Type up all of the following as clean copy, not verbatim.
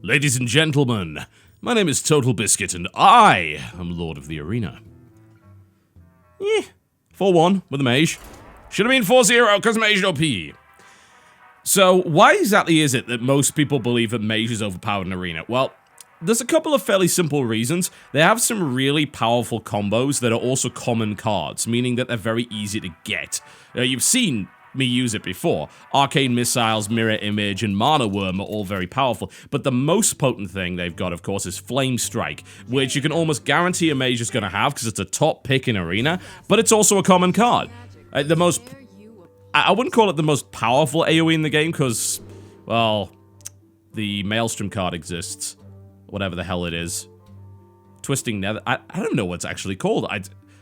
Ladies and gentlemen, my name is TotalBiscuit and I am Lord of the Arena. 4-1 with a mage. Should have been 4-0 because mage OP. So why exactly is it that most people believe that mage is overpowered in Arena? Well, there's a couple of fairly simple reasons. They have some really powerful combos that are also common cards, meaning that they're very easy to get. You've seen me use it before. Arcane Missiles, Mirror Image, and Mana Worm are all very powerful, but the most potent thing they've got, of course, is Flame Strike, which you can almost guarantee a mage is going to have because it's a top pick in Arena, but it's also a common card. I wouldn't call it the most powerful AoE in the game because, well, the Maelstrom card exists. Whatever the hell it is. Twisting Nether. I don't know what it's actually called.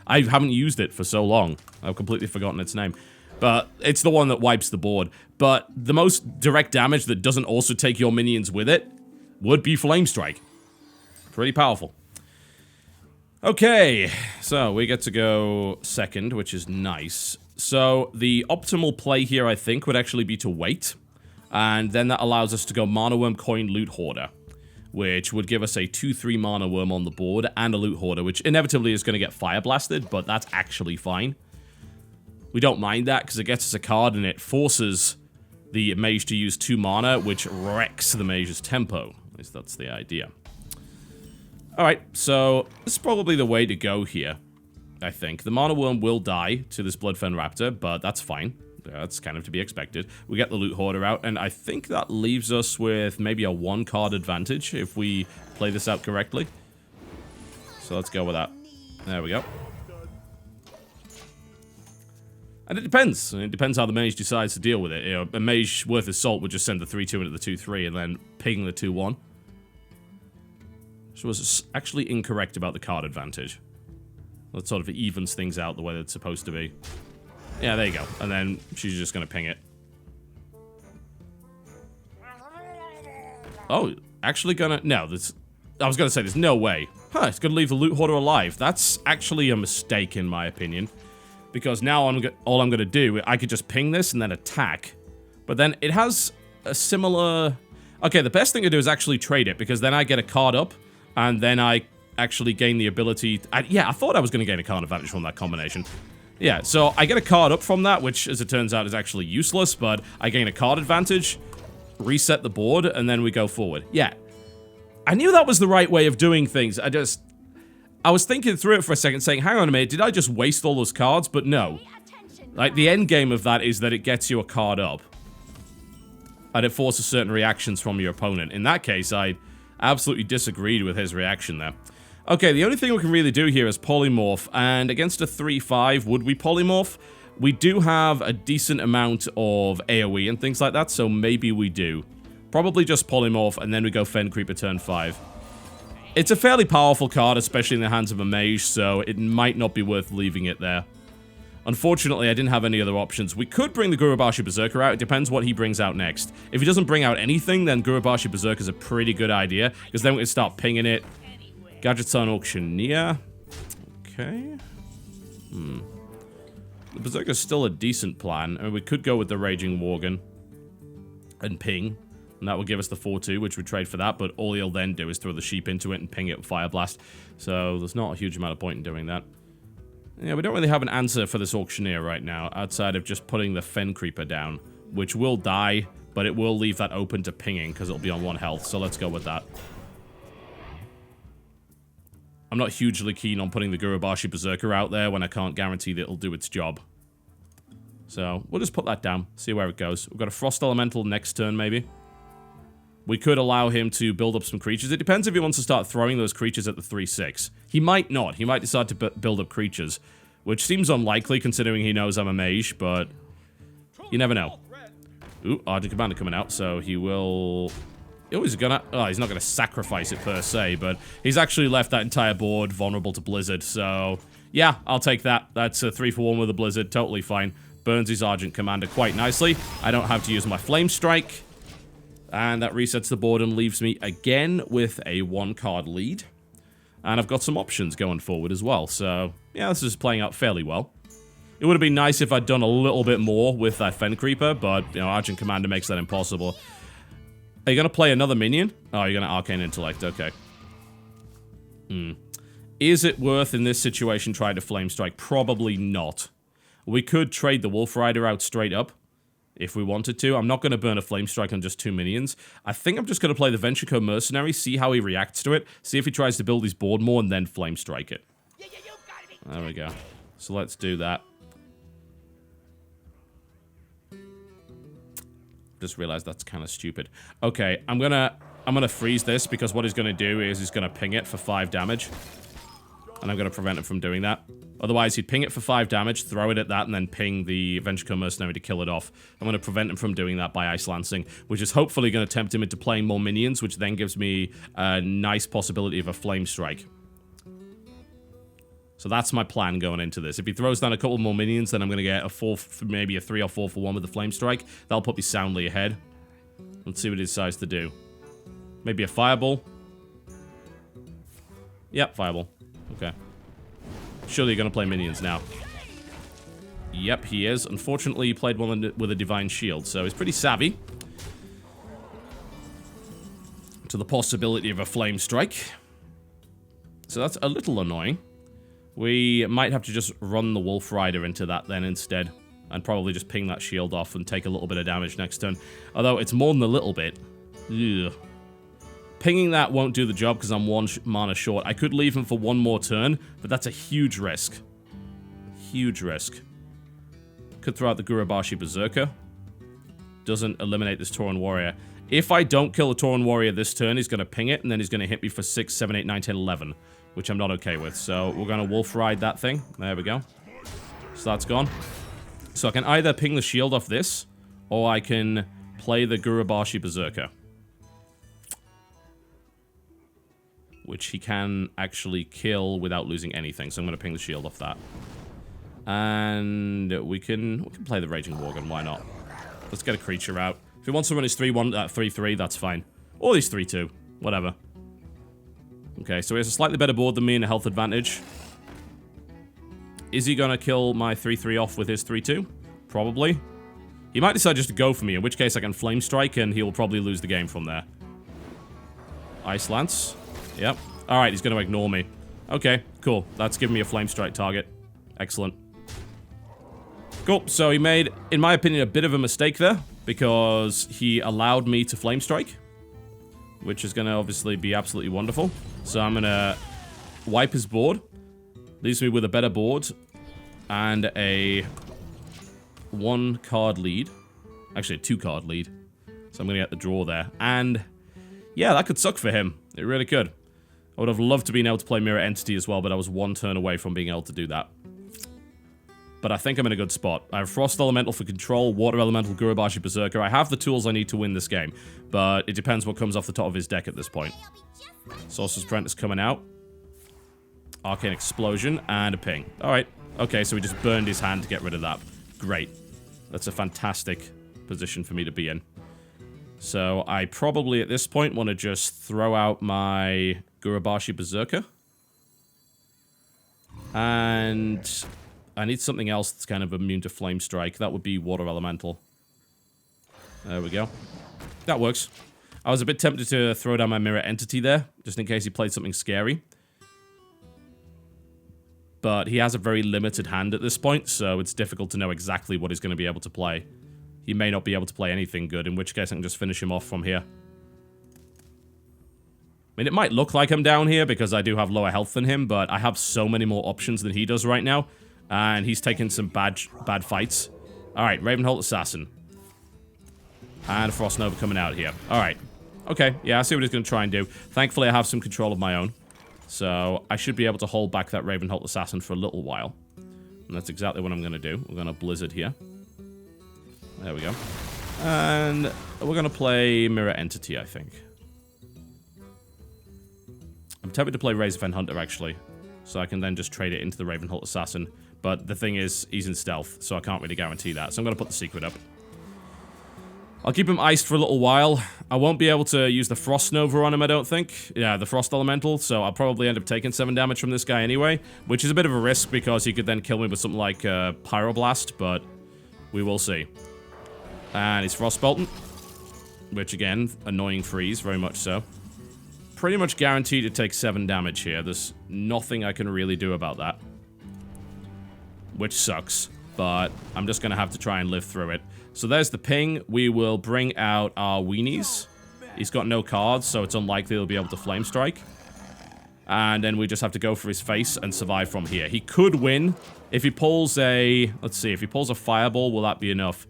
I haven't used it for so long. I've completely forgotten its name. But it's the one that wipes the board. But the most direct damage that doesn't also take your minions with it would be Flame Strike. Pretty powerful. Okay, so we get to go second, which is nice. So the optimal play here, I think, would actually be to wait. And then that allows us to go Mana Worm, Coin, Loot Hoarder, which would give us a 2-3 Mana Worm on the board and a Loot Hoarder, which inevitably is going to get Fire Blasted, but that's actually fine. We don't mind that because it gets us a card and it forces the mage to use 2 mana, which wrecks the mage's tempo. At least that's the idea. Alright, so this is probably the way to go here, I think. The Mana Worm will die to this Bloodfen Raptor, but that's fine. That's kind of to be expected. We get the Loot Hoarder out, and I think that leaves us with maybe a 1-card advantage if we play this out correctly. So let's go with that. There we go. And it depends. It depends how the mage decides to deal with it. You know, a mage worth his salt would just send the 3-2 into the 2-3 and then ping the 2-1. So I was actually incorrect about the card advantage. That sort of evens things out the way that it's supposed to be. Yeah, there you go. And then she's just going to ping it. Oh, actually gonna... No, I was going to say there's no way. Huh, it's going to leave the Loot Hoarder alive. That's actually a mistake in my opinion. Because now all I'm going to do, I could just ping this and then attack. But then it has a similar... Okay, the best thing to do is actually trade it, because then I get a card up, and then I actually gain the ability... I thought I was going to gain a card advantage from that combination. Yeah, so I get a card up from that, which, as it turns out, is actually useless, but I gain a card advantage, reset the board, and then we go forward. Yeah. I knew that was the right way of doing things. I was thinking through it for a second, saying, hang on a minute, did I just waste all those cards? But no. Like, the end game of that is that it gets you a card up. And it forces certain reactions from your opponent. In that case, I absolutely disagreed with his reaction there. Okay, the only thing we can really do here is polymorph. And against a 3-5, would we polymorph? We do have a decent amount of AoE and things like that, so maybe we do. Probably just polymorph, and then we go Fen Creeper turn 5. It's a fairly powerful card, especially in the hands of a mage, so it might not be worth leaving it there. Unfortunately, I didn't have any other options. We could bring the Gurubashi Berserker out. It depends what he brings out next. If he doesn't bring out anything, then Gurubashi Berserker is a pretty good idea, because then we can start pinging it. Gadgets on Auctioneer. Okay. The Berserker is still a decent plan. I mean, we could go with the Raging Worgen and ping. And that will give us the 4-2, which would trade for that, but all he'll then do is throw the sheep into it and ping it with Fire Blast. So there's not a huge amount of point in doing that. Yeah, we don't really have an answer for this Auctioneer right now, outside of just putting the Fen Creeper down, which will die, but it will leave that open to pinging, because it'll be on 1 health, so let's go with that. I'm not hugely keen on putting the Gurubashi Berserker out there when I can't guarantee that it'll do its job. So, we'll just put that down, see where it goes. We've got a Frost Elemental next turn, maybe. We could allow him to build up some creatures. It depends if he wants to start throwing those creatures at the 3-6. He might not. He might decide to build up creatures, which seems unlikely considering he knows I'm a mage, but you never know. Ooh, Argent Commander coming out, so he will... Oh, he's not gonna sacrifice it per se, but he's actually left that entire board vulnerable to Blizzard, so yeah, I'll take that. That's a 3-for-1 with a Blizzard, totally fine. Burns his Argent Commander quite nicely. I don't have to use my Flame Strike. And that resets the board and leaves me again with a 1-card lead. And I've got some options going forward as well. So, yeah, this is playing out fairly well. It would have been nice if I'd done a little bit more with that Fen Creeper, but, you know, Argent Commander makes that impossible. Are you going to play another minion? Oh, you're going to Arcane Intellect. Okay. Is it worth, in this situation, trying to Flame Strike? Probably not. We could trade the Wolf Rider out straight up, if we wanted to. I'm not going to burn a Flame Strike on just 2 minions. I think I'm just going to play the Venture Mercenary, see how he reacts to it, see if he tries to build his board more, and then Flame Strike it. There we go. So let's do that. Just realized that's kind of stupid. Okay, I'm gonna freeze this, because what he's gonna do is he's gonna ping it for 5 damage. And I'm gonna prevent him from doing that. Otherwise, he'd ping it for 5 damage, throw it at that, and then ping the Venture Mercenary to kill it off. I'm gonna prevent him from doing that by Ice Lancing, which is hopefully gonna tempt him into playing more minions, which then gives me a nice possibility of a Flame Strike. So that's my plan going into this. If he throws down a couple more minions, then I'm going to get a 4, maybe a 3 or 4 for 1 with the Flame Strike. That'll put me soundly ahead. Let's see what he decides to do. Maybe a Fireball. Yep, Fireball. Okay. Surely you're going to play minions now. Yep, he is. Unfortunately, he played one with a Divine Shield, so he's pretty savvy to the possibility of a Flame Strike. So that's a little annoying. We might have to just run the Wolf Rider into that then instead. And probably just ping that shield off and take a little bit of damage next turn. Although, it's more than a little bit. Ugh. Pinging that won't do the job because I'm 1 mana short. I could leave him for 1 more turn, but that's a huge risk. Huge risk. Could throw out the Gurubashi Berserker. Doesn't eliminate this Tauren Warrior. If I don't kill the Tauren Warrior this turn, he's going to ping it, and then he's going to hit me for 6, 7, 8, 9, 10, 11. Which I'm not okay with. So we're going to Wolf Ride that thing. There we go. So that's gone. So I can either ping the shield off this, or I can play the Gurubashi Berserker. Which he can actually kill without losing anything. So I'm going to ping the shield off that. And we can play the Raging Worgen. Why not? Let's get a creature out. If he wants to run his 3-1, 3-3, that's fine. Or his 3-2. Whatever. Okay, so he has a slightly better board than me and a health advantage. Is he gonna kill my 3-3 off with his 3-2? Probably. He might decide just to go for me, in which case I can Flame Strike and he'll probably lose the game from there. Ice Lance. Yep. Alright, he's gonna ignore me. Okay, cool. That's giving me a Flame Strike target. Excellent. Cool, so he made, in my opinion, a bit of a mistake there, because he allowed me to Flame Strike, which is gonna obviously be absolutely wonderful. So I'm gonna wipe his board. Leaves me with a better board. And a 1-card lead. Actually, a 2-card lead. So I'm gonna get the draw there. And yeah, that could suck for him. It really could. I would have loved to be able to play Mirror Entity as well, but I was 1 turn away from being able to do that. But I think I'm in a good spot. I have Frost Elemental for control, Water Elemental, Gurubashi Berserker. I have the tools I need to win this game, but it depends what comes off the top of his deck at this point. Sorcerer's Apprentice coming out. Arcane Explosion, and a ping. Alright. Okay, so we just burned his hand to get rid of that. Great. That's a fantastic position for me to be in. So I probably, at this point, want to just throw out my Gurubashi Berserker. And I need something else that's kind of immune to Flame Strike. That would be Water Elemental. There we go. That works. I was a bit tempted to throw down my Mirror Entity there, just in case he played something scary. But he has a very limited hand at this point, so it's difficult to know exactly what he's going to be able to play. He may not be able to play anything good, in which case I can just finish him off from here. I mean, it might look like I'm down here because I do have lower health than him, but I have so many more options than he does right now. And he's taking some bad fights. Alright, Ravenholt Assassin. And Frost Nova coming out here. Alright. Okay, yeah, I see what he's going to try and do. Thankfully, I have some control of my own. So, I should be able to hold back that Ravenholt Assassin for a little while. And that's exactly what I'm going to do. We're going to Blizzard here. There we go. And we're going to play Mirror Entity, I think. I'm tempted to play Razorfen Hunter, actually. So I can then just trade it into the Ravenholt Assassin. But the thing is, he's in stealth, so I can't really guarantee that. So I'm going to put the secret up. I'll keep him iced for a little while. I won't be able to use the Frost Nova on him, I don't think. Yeah, the Frost Elemental, so I'll probably end up taking 7 damage from this guy anyway. Which is a bit of a risk, because he could then kill me with something like Pyroblast, but we will see. And he's Frostbolting. which again, annoying freeze, very much so. Pretty much guaranteed to take 7 damage here. There's nothing I can really do about that. Which sucks, but I'm just going to have to try and live through it. So there's the ping. We will bring out our weenies. He's got no cards, so it's unlikely he'll be able to flame strike. And then we just have to go for his face and survive from here. He could win if he pulls a... Let's see, if he pulls a fireball, will that be enough?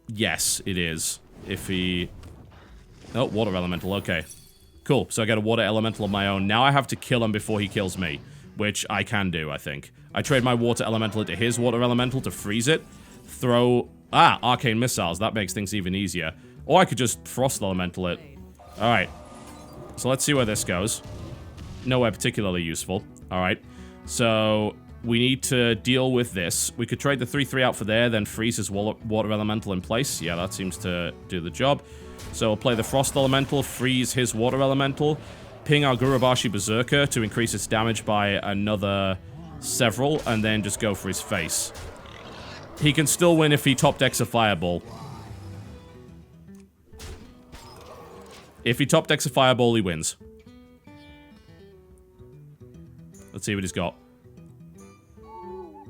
Yes, it is. If he... Oh, water elemental, okay. Cool, so I get a water elemental of my own. Now I have to kill him before he kills me, which I can do, I think. I trade my water elemental into his water elemental to freeze it. Throw... Ah, arcane missiles. That makes things even easier. Or I could just frost elemental it. Alright. So let's see where this goes. Nowhere particularly useful. Alright. So we need to deal with this. We could trade the 3/3 out for there, then freeze his water elemental in place. Yeah, that seems to do the job. So we'll play the frost elemental, freeze his water elemental, ping our Gurubashi Berserker to increase its damage by another several, and then just go for his face. He can still win if he top decks a fireball. If he top decks a fireball, he wins. Let's see what he's got.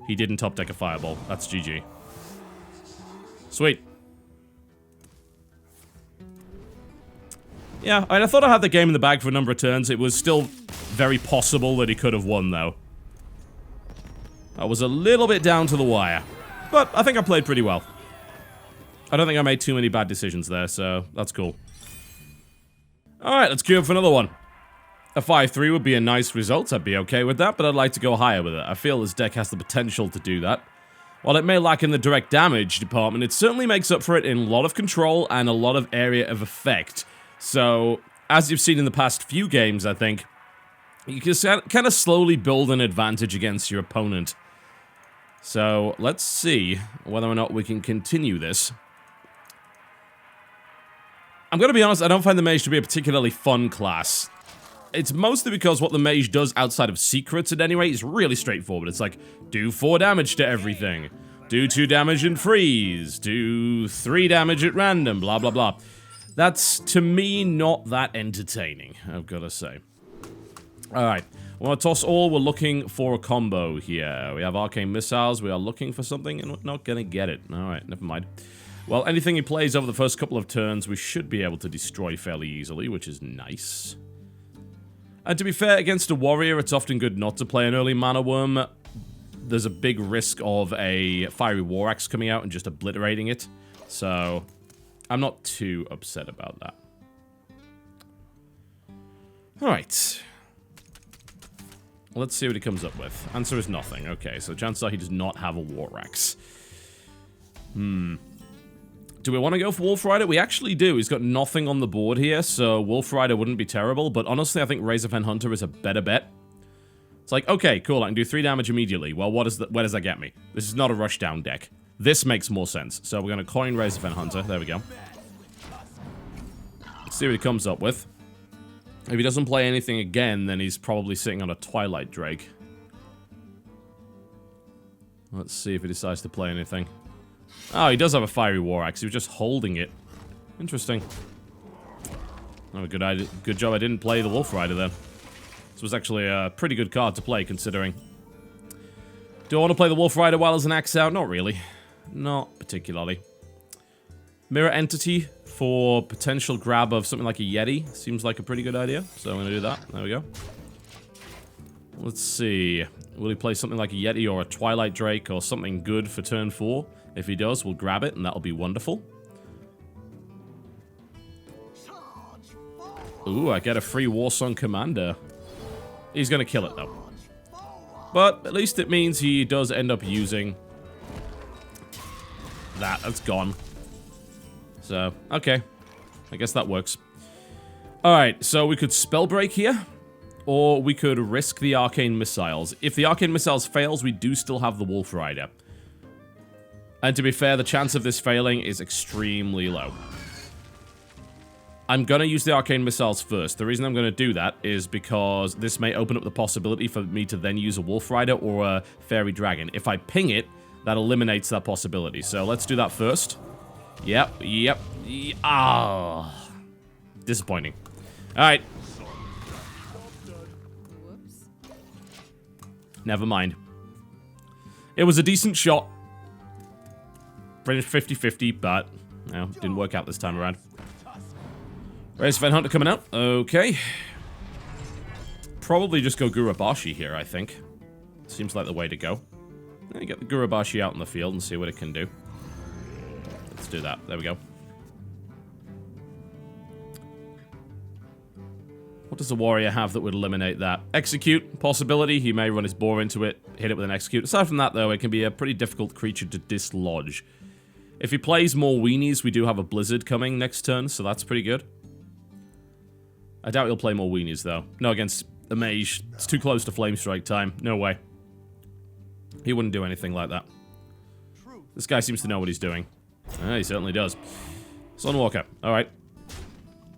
He didn't top deck a fireball. That's GG. Sweet. Yeah, I thought I had the game in the bag for a number of turns. It was still very possible that he could have won, though. I was a little bit down to the wire. But I think I played pretty well. I don't think I made too many bad decisions there, so that's cool. Alright, let's queue up for another one. A 5-3 would be a nice result, I'd be okay with that, but I'd like to go higher with it. I feel this deck has the potential to do that. While it may lack in the direct damage department, it certainly makes up for it in a lot of control and a lot of area of effect. So, as you've seen in the past few games, I think, you can kind of slowly build an advantage against your opponent. So, let's see whether or not we can continue this. I'm going to be honest, I don't find the mage to be a particularly fun class. It's mostly because what the mage does outside of secrets at any rate is really straightforward. It's like, do 4 damage to everything. Do 2 damage and freeze. Do 3 damage at random, blah blah blah. That's, to me, not that entertaining, I've got to say. Alright, we want to toss all. We're looking for a combo here. We have arcane missiles. We are looking for something, and we're not going to get it. Alright, never mind. Well, anything he plays over the first couple of turns, we should be able to destroy fairly easily, which is nice. And to be fair, against a warrior, it's often good not to play an early mana worm. There's a big risk of a fiery war axe coming out and just obliterating it. So, I'm not too upset about that. Alright. Let's see what he comes up with. Answer is nothing. Okay, so chances are he does not have a war axe. Do we want to go for Wolf Rider? We actually do. He's got nothing on the board here, so Wolf Rider wouldn't be terrible, but honestly, I think Razorfen Hunter is a better bet. It's like, okay, cool, I can do 3 damage immediately. Well, where does that get me? This is not a rushdown deck. This makes more sense. So we're going to coin Razorfen Hunter. There we go. Let's see what he comes up with. If he doesn't play anything again, then he's probably sitting on a Twilight Drake. Let's see if he decides to play anything. Oh, he does have a Fiery War Axe. He was just holding it. Interesting. Oh, good job I didn't play the Wolf Rider then. This was actually a pretty good card to play, considering. Do I want to play the Wolf Rider while there's an axe out? Not really. Not particularly. Mirror Entity for potential grab of something like a Yeti. Seems like a pretty good idea. So I'm going to do that. There we go. Let's see. Will he play something like a Yeti or a Twilight Drake or something good for turn 4? If he does, we'll grab it, and that'll be wonderful. Ooh, I get a free Warsong Commander. He's going to kill it, though. But at least it means he does end up using that. That's gone. So, okay. I guess that works. Alright, so we could Spell Break here. Or we could risk the Arcane Missiles. If the Arcane Missiles fails, we do still have the Wolf Rider. And to be fair, the chance of this failing is extremely low. I'm going to use the Arcane Missiles first. The reason I'm going to do that is because this may open up the possibility for me to then use a Wolf Rider or a Fairy Dragon. If I ping it, that eliminates that possibility. So let's do that first. Yep. Ah. Disappointing. Alright. Whoops. Never mind. It was a decent shot. Finished 50-50, but no, didn't work out this time around. Raise Fen Hunter coming out. Okay. Probably just go Gurubashi here, I think. Seems like the way to go. Get the Gurubashi out in the field and see what it can do. Let's do that. There we go. What does the warrior have that would eliminate that? Execute, possibility. He may run his boar into it, hit it with an execute. Aside from that, though, it can be a pretty difficult creature to dislodge. If he plays more weenies, we do have a blizzard coming next turn, so that's pretty good. I doubt he'll play more weenies, though. No, against the mage. It's too close to Flame Strike time. No way. He wouldn't do anything like that. This guy seems to know what he's doing. He certainly does. Sunwalker. Alright.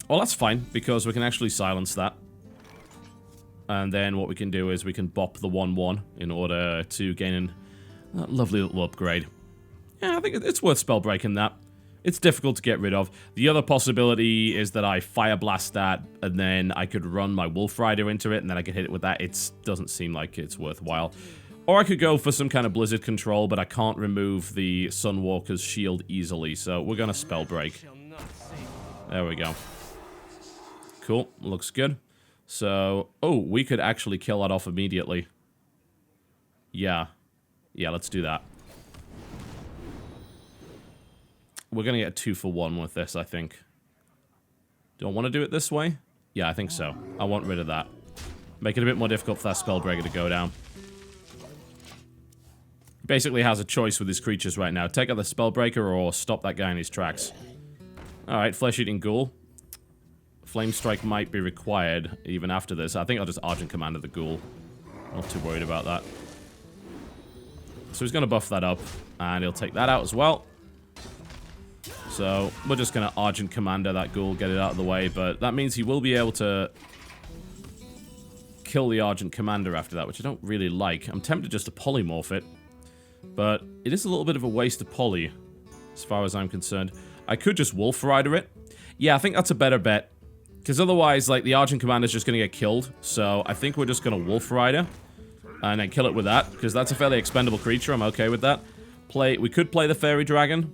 Well, that's fine, because we can actually silence that. And then what we can do is we can bop the 1-1 in order to gain that lovely little upgrade. Yeah, I think it's worth spell breaking that. It's difficult to get rid of. The other possibility is that I Fire Blast that, and then I could run my Wolf Rider into it, and then I could hit it with that. It doesn't seem like it's worthwhile. Or I could go for some kind of Blizzard control, but I can't remove the Sunwalker's shield easily, so we're gonna spell break. There we go. Cool, looks good. So, oh, we could actually kill that off immediately. Yeah, let's do that. We're gonna get a 2-for-1 with this, I think. Do I want to do it this way? Yeah, I think so. I want rid of that. Make it a bit more difficult for that Spellbreaker to go down. He basically has a choice with his creatures right now. Take out the Spellbreaker or stop that guy in his tracks. Alright, Flesh-Eating Ghoul. Flame Strike might be required even after this. I think I'll just Argent Commander the Ghoul. Not too worried about that. So he's going to buff that up, and he'll take that out as well. So we're just going to Argent Commander that Ghoul, get it out of the way, but that means he will be able to kill the Argent Commander after that, which I don't really like. I'm tempted just to polymorph it, but it is a little bit of a waste of poly, as far as I'm concerned. I could just Wolf Rider it. Yeah, I think that's a better bet. Because otherwise, like, the Argent Commander's just going to get killed. So I think we're just going to Wolf Rider. And then kill it with that. Because that's a fairly expendable creature. I'm okay with that. We could play the Fairy Dragon.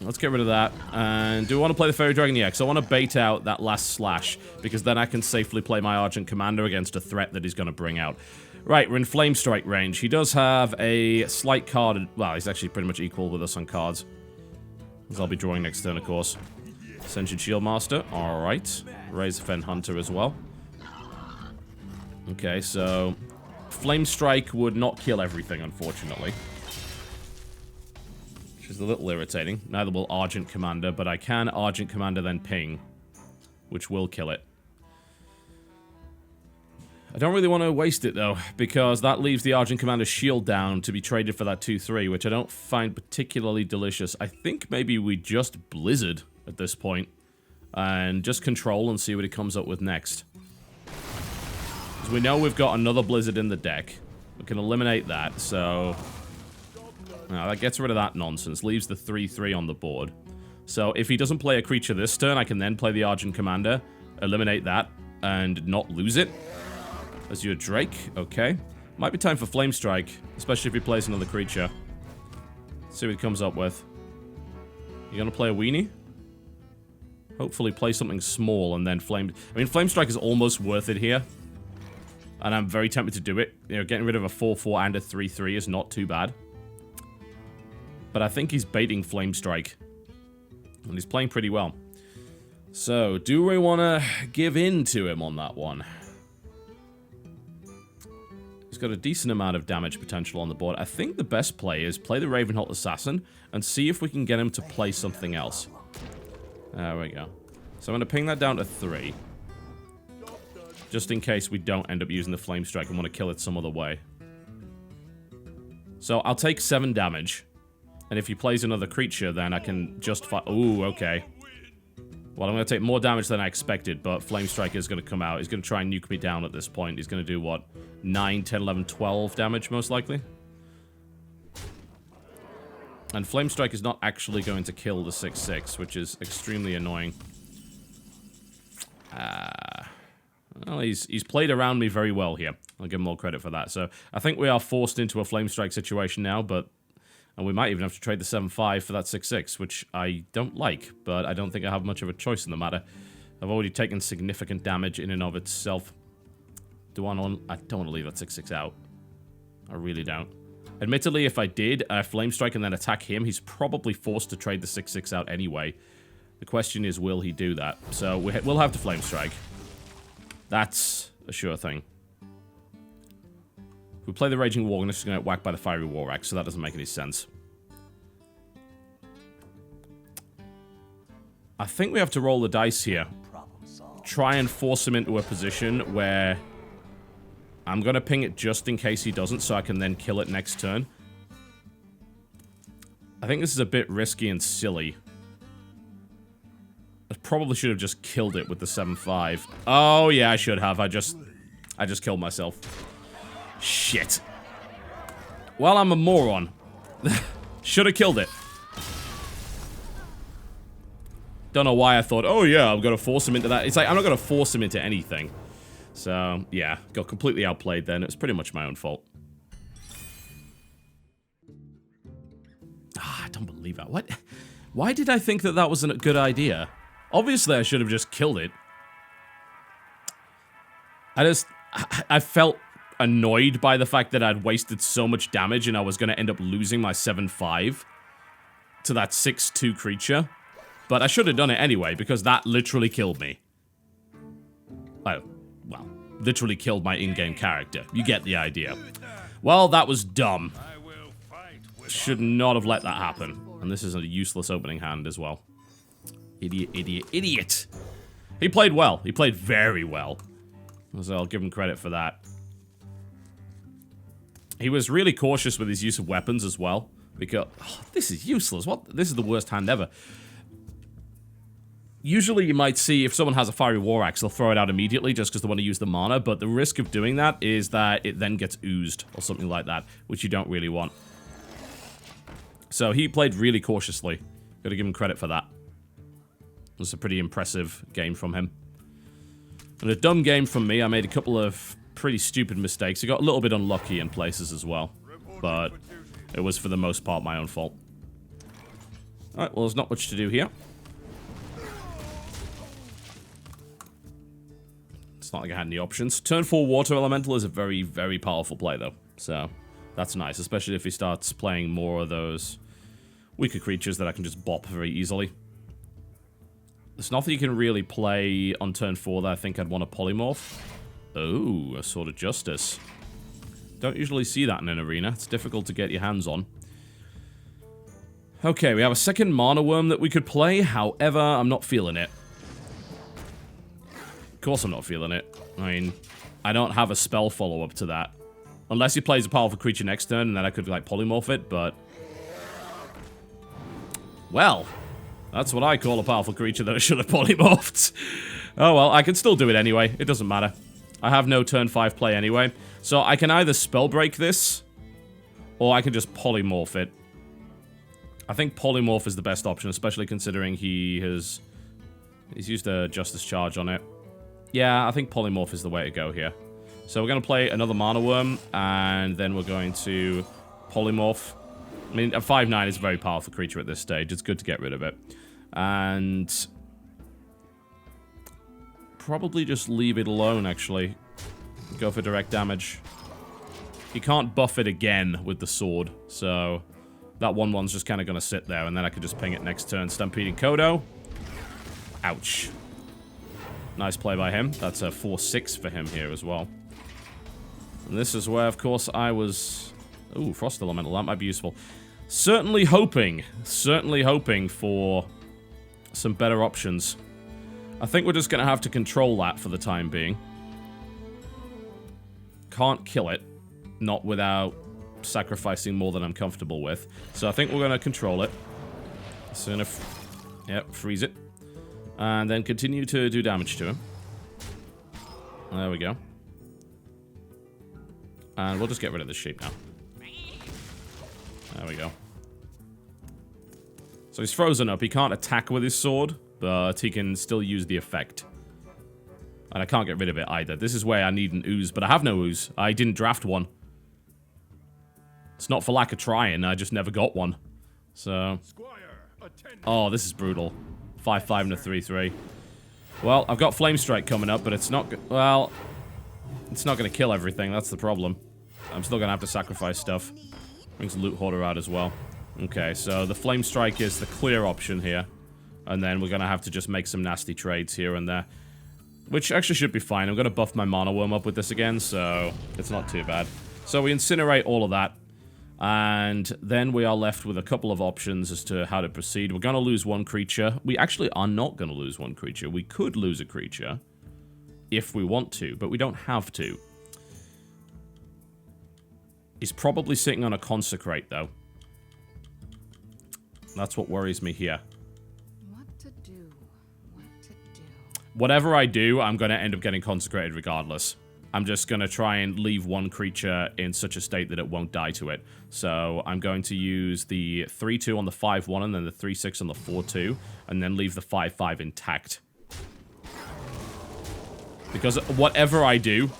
Let's get rid of that. And do we want to play the Fairy Dragon? Yeah, because I want to bait out that last slash. Because then I can safely play my Argent Commander against a threat that he's going to bring out. Right, we're in Flame Strike range. He does have a slight card. Well, he's actually pretty much equal with us on cards. As I'll be drawing next turn, of course. Ascension Shieldmaster, alright. Raise Fen Hunter as well. Okay, so Flame Strike would not kill everything, unfortunately. Which is a little irritating. Neither will Argent Commander, but I can Argent Commander then ping, which will kill it. I don't really want to waste it, though, because that leaves the Argent Commander's shield down to be traded for that 2-3, which I don't find particularly delicious. I think maybe we just Blizzard at this point, and just control and see what he comes up with next. Because we know we've got another Blizzard in the deck. We can eliminate that, so... Now, that gets rid of that nonsense. Leaves the 3-3 on the board. So, if he doesn't play a creature this turn, I can then play the Argent Commander, eliminate that, and not lose it. As your Drake, okay. Might be time for Flame Strike, especially if he plays another creature. Let's see what he comes up with. You gonna play a weenie? Hopefully play something small and then Flame... I mean, Flame Strike is almost worth it here. And I'm very tempted to do it. You know, getting rid of a 4-4 and a 3-3 is not too bad. But I think he's baiting Flame Strike. And he's playing pretty well. So, do we want to give in to him on that one? He's got a decent amount of damage potential on the board. I think the best play is play the Ravenholt Assassin and see if we can get him to play something else. There we go. So I'm going to ping that down to 3. Just in case we don't end up using the Flame Strike and want to kill it some other way. So I'll take 7 damage. And if he plays another creature, then I can justify... Ooh, okay. Well, I'm going to take more damage than I expected, but Flame Strike is going to come out. He's going to try and nuke me down at this point. He's going to do, what, 9, 10, 11, 12 damage, most likely? And Flame Strike is not actually going to kill the 6/6, which is extremely annoying. Well, he's played around me very well here. I'll give him all credit for that. So I think we are forced into a Flame Strike situation now, and we might even have to trade the 7/5 for that 6/6, which I don't like, but I don't think I have much of a choice in the matter. I've already taken significant damage in and of itself. I don't want to leave that 6/6 out. I really don't. Admittedly, if I did Flame Strike and then attack him, he's probably forced to trade the 6/6 out anyway. The question is, will he do that? So we'll have to Flame Strike. That's a sure thing. If we play the Raging War, we're just going to get whacked by the Fiery War Axe, so that doesn't make any sense. I think we have to roll the dice here. Try and force him into a position where I'm going to ping it just in case he doesn't, so I can then kill it next turn. I think this is a bit risky and silly. I probably should have just killed it with the 7/5. Oh, yeah, I should have. I just killed myself. Shit. Well, I'm a moron. Should have killed it. Don't know why I thought, oh yeah, I'm going to force him into that. It's like, I'm not going to force him into anything. So, yeah, got completely outplayed then. It's pretty much my own fault. I don't believe that. What? Why did I think that that was a good idea? Obviously, I should have just killed it. I felt annoyed by the fact that I'd wasted so much damage and I was going to end up losing my 7/5 to that 6/2 creature. But I should have done it anyway, because that literally killed me. Oh, well, literally killed my in-game character. You get the idea. Well, that was dumb. Should not have let that happen. And this is a useless opening hand as well. Idiot, idiot, idiot! He played well. He played very well. So I'll give him credit for that. He was really cautious with his use of weapons as well. Because, oh, this is useless. What? This is the worst hand ever. Usually you might see if someone has a Fiery War Axe, they'll throw it out immediately just because they want to use the mana, but the risk of doing that is that it then gets oozed or something like that, which you don't really want. So he played really cautiously. Gotta give him credit for that. It was a pretty impressive game from him. And a dumb game from me. I made a couple of pretty stupid mistakes. I got a little bit unlucky in places as well, but it was for the most part my own fault. Alright, well there's not much to do here. It's not like I had any options. Turn 4 Water Elemental is a very, very powerful play, though. So, that's nice. Especially if he starts playing more of those weaker creatures that I can just bop very easily. There's nothing you can really play on turn 4 that I think I'd want to polymorph. Oh, a Sword of Justice. Don't usually see that in an arena. It's difficult to get your hands on. Okay, we have a second Mana Worm that we could play. However, I'm not feeling it. Of course I'm not feeling it. I mean, I don't have a spell follow-up to that. Unless he plays a powerful creature next turn, and then I could, like, polymorph it, but... Well, that's what I call a powerful creature that I should have polymorphed. Oh well, I can still do it anyway. It doesn't matter. I have no turn 5 play anyway. So I can either spell break this, or I can just polymorph it. I think polymorph is the best option, especially considering he's used a Justice Charge on it. Yeah, I think polymorph is the way to go here. So we're going to play another Mana Worm, and then we're going to polymorph. I mean, a 5/9 is a very powerful creature at this stage. It's good to get rid of it. And probably just leave it alone, actually. Go for direct damage. You can't buff it again with the sword, so that 1/1's just kind of going to sit there, and then I could just ping it next turn. Stampeding Kodo. Ouch. Nice play by him. That's a 4/6 for him here as well. And this is where, of course, I was... Ooh, Frost Elemental. That might be useful. Certainly hoping for some better options. I think we're just going to have to control that for the time being. Can't kill it. Not without sacrificing more than I'm comfortable with. So I think we're going to control it. So I'm going to... Yep, freeze it. And then continue to do damage to him. There we go. And we'll just get rid of this sheep now. There we go. So he's frozen up. He can't attack with his sword, but he can still use the effect. And I can't get rid of it either. This is where I need an ooze, but I have no ooze. I didn't draft one. It's not for lack of trying, I just never got one. So... Oh, this is brutal. 5-5 and a 3-3. Well, I've got Flame Strike coming up, but it's not... Well, it's not going to kill everything, that's the problem. I'm still going to have to sacrifice stuff. Brings Loot Hoarder out as well. Okay, so the Flame Strike is the clear option here. And then we're going to have to just make some nasty trades here and there. Which actually should be fine. I'm going to buff my Mana Worm up with this again, so it's not too bad. So we incinerate all of that. And then we are left with a couple of options as to how to proceed. We're going to lose one creature. We actually are not going to lose one creature. We could lose a creature if we want to, but we don't have to. He's probably sitting on a Consecrate, though. That's what worries me here. Whatever I do, I'm going to end up getting Consecrated regardless. I'm just going to try and leave one creature in such a state that it won't die to it. So I'm going to use the 3-2 on the 5-1 and then the 3-6 on the 4-2, and then leave the 5-5 intact. Because whatever I do,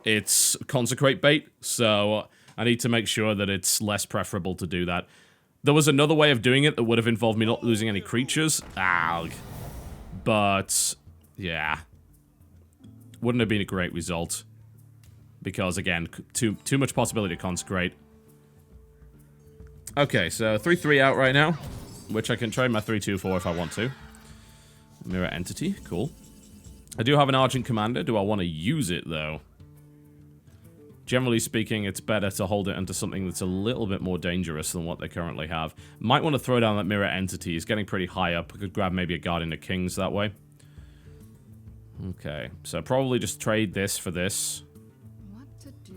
it's Consecrate bait, so I need to make sure that it's less preferable to do that. There was another way of doing it that would have involved me not losing any creatures. But... yeah. Wouldn't have been a great result. Because, again, too much possibility to Consecrate. Okay, so 3-3 out right now. Which I can trade my 3-2 for if I want to. Mirror Entity, cool. I do have an Argent Commander. Do I want to use it, though? Generally speaking, it's better to hold it into something that's a little bit more dangerous than what they currently have. Might want to throw down that Mirror Entity. He's getting pretty high up. I could grab maybe a Guardian of Kings that way. Okay, so probably just trade this for this. What to do?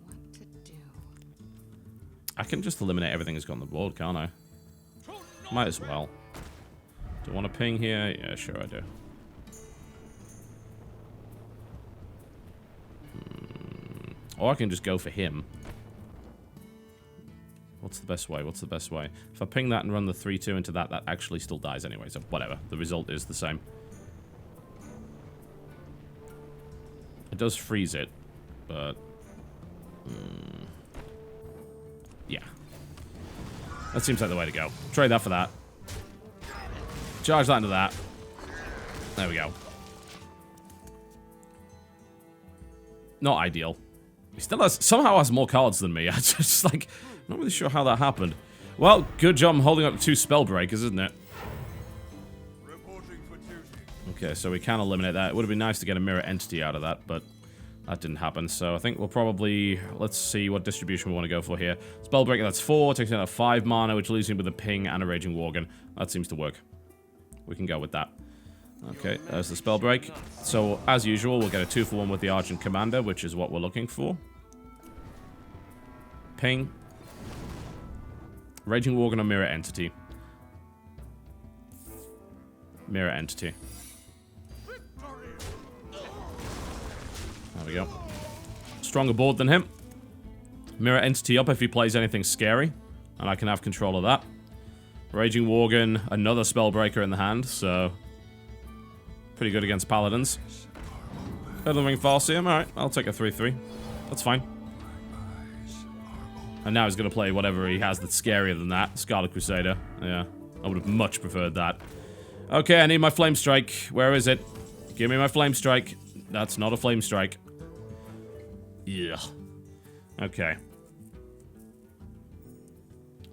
What to do? I can just eliminate everything that's got on the board, can't I? Might as well. Do I want to ping here? Yeah, sure I do. Or I can just go for him. What's the best way? What's the best way? If I ping that and run the 3-2 into that, that actually still dies anyway, so whatever. The result is the same. It does freeze it, but... yeah. That seems like the way to go. Trade that for that. Charge that into that. There we go. Not ideal. He still has, somehow has more cards than me. I just, like, not really sure how that happened. Well, good job holding up 2 spell breakers, isn't it? Okay, so we can eliminate that. It would have been nice to get a Mirror Entity out of that, but that didn't happen. So I think we'll probably, let's see what distribution we want to go for here. Spellbreaker, that's 4, takes out 5 mana, which leaves me with a Ping and a Raging Worgen. That seems to work. We can go with that. Okay, there's the spell break. So, as usual, we'll get a 2-for-1 with the Argent Commander, which is what we're looking for. Ping. Raging Worgen or Mirror Entity? Mirror Entity. There we go. Stronger board than him. Mirror Entity up if he plays anything scary, and I can have control of that. Raging Worgen, another Spellbreaker in the hand, so... pretty good against Paladins. Ring Farseer, alright, I'll take a 3-3. That's fine. And now he's going to play whatever he has that's scarier than that. Scarlet Crusader. Yeah, I would have much preferred that. Okay, I need my Flame Strike. Where is it? Give me my Flame Strike. That's not a Flame Strike. Yeah. Okay.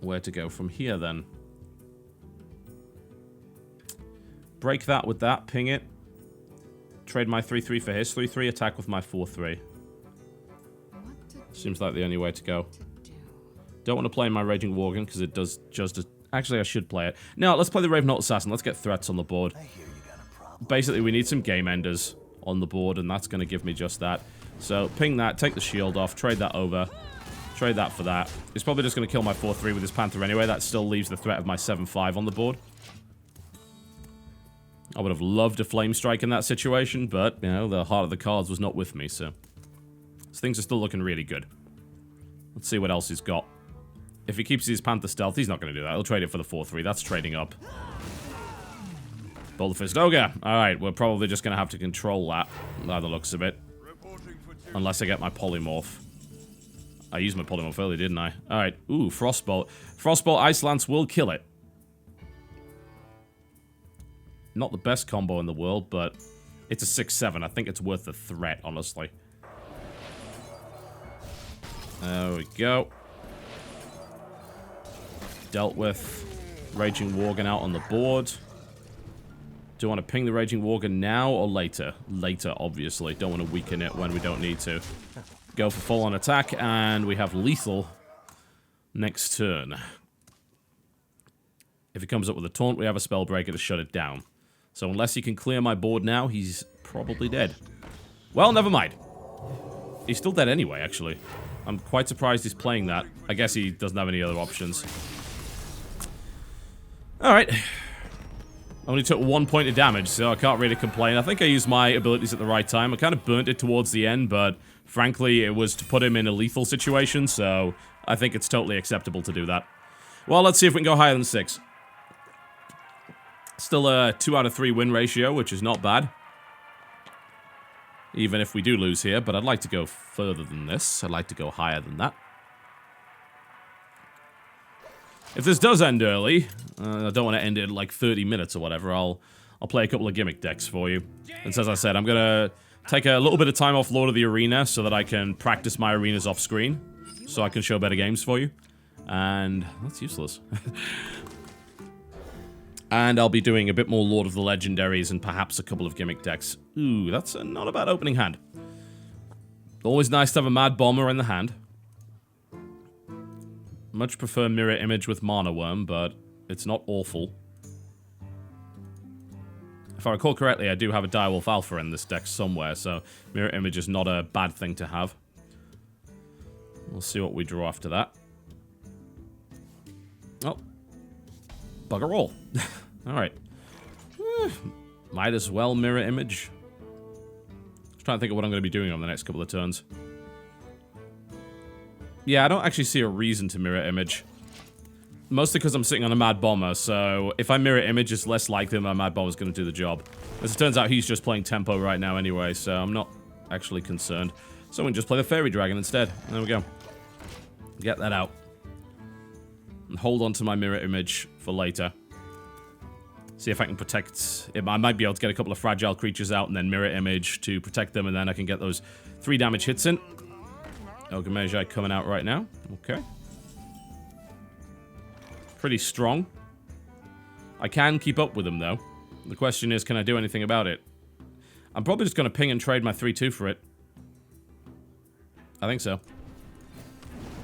Where to go from here, then? Break that with that, ping it. Trade my 3-3 for his 3-3, attack with my 4-3. Seems like the only way to go. Don't want to play my Raging Worgen, because it does just... actually, I should play it. No, let's play the Ravenholdt Assassin. Let's get threats on the board. Basically, we need some game enders on the board, and that's going to give me just that. So, ping that, take the shield off, trade that over. Trade that for that. He's probably just going to kill my 4-3 with his Panther anyway. That still leaves the threat of my 7-5 on the board. I would have loved a Flame Strike in that situation, but, you know, the heart of the cards was not with me, so things are still looking really good. Let's see what else he's got. If he keeps his Panther Stealth, he's not going to do that. He'll trade it for the 4-3. That's trading up. Boulder Fist Ogre. Alright, we're probably just going to have to control that, by the looks of it. Unless I get my Polymorph. I used my Polymorph earlier, didn't I? Alright, ooh, Frostbolt. Frostbolt Ice Lance will kill it. Not the best combo in the world, but it's a 6-7. I think it's worth the threat, honestly. There we go. Dealt with. Raging Worgen out on the board. Do I want to ping the Raging Worgen now or later? Later, obviously. Don't want to weaken it when we don't need to. Go for full-on attack, and we have lethal next turn. If he comes up with a taunt, we have a Spellbreaker to shut it down. So unless he can clear my board now, he's probably dead. Well, never mind. He's still dead anyway, actually. I'm quite surprised he's playing that. I guess he doesn't have any other options. Alright. Only took 1 point of damage, so I can't really complain. I think I used my abilities at the right time. I kind of burnt it towards the end, but frankly, it was to put him in a lethal situation, so I think it's totally acceptable to do that. Well, let's see if we can go higher than 6. Still a 2 out of 3 win ratio, which is not bad. Even if we do lose here, but I'd like to go further than this. I'd like to go higher than that. If this does end early, I don't want to end it in like 30 minutes or whatever, I'll play a couple of gimmick decks for you. And as I said, I'm going to take a little bit of time off Lord of the Arena so that I can practice my arenas off screen. So I can show better games for you. And that's useless. And I'll be doing a bit more Lord of the Legendaries and perhaps a couple of gimmick decks. Ooh, that's not a bad opening hand. Always nice to have a Mad Bomber in the hand. Much prefer Mirror Image with Mana Worm, but it's not awful. If I recall correctly, I do have a Direwolf Alpha in this deck somewhere, so Mirror Image is not a bad thing to have. We'll see what we draw after that. Oh. Bugger all. Alright. Might as well Mirror Image. Just trying to think of what I'm going to be doing on the next couple of turns. Yeah, I don't actually see a reason to Mirror Image. Mostly because I'm sitting on a Mad Bomber, so if I Mirror Image, it's less likely my Mad Bomber's going to do the job. As it turns out, he's just playing tempo right now anyway, so I'm not actually concerned. So we can just play the Fairy Dragon instead. There we go. Get that out. And hold on to my Mirror Image for later. See if I can protect... I might be able to get a couple of fragile creatures out and then Mirror Image to protect them, and then I can get those 3 damage hits in. Ogre Magi coming out right now. Okay. Pretty strong. I can keep up with them, though. The question is, can I do anything about it? I'm probably just going to ping and trade my 3-2 for it. I think so.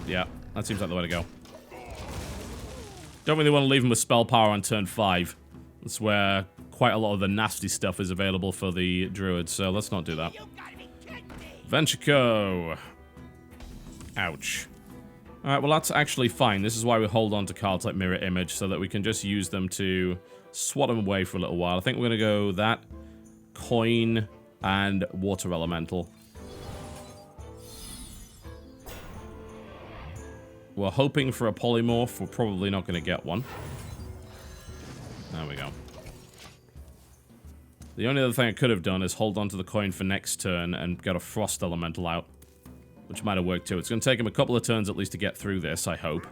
Yeah, that seems like the way to go. Don't really want to leave him with spell power on turn 5. That's where quite a lot of the nasty stuff is available for the druid, so let's not do that. Ventrico. Ouch. Alright, well that's actually fine. This is why we hold on to cards like Mirror Image, so that we can just use them to swat them away for a little while. I think we're going to go that, Coin, and Water Elemental. We're hoping for a Polymorph. We're probably not going to get one. There we go. The only other thing I could have done is hold on to the coin for next turn and get a Frost Elemental out. Which might have worked too. It's going to take him a couple of turns at least to get through this, I hope.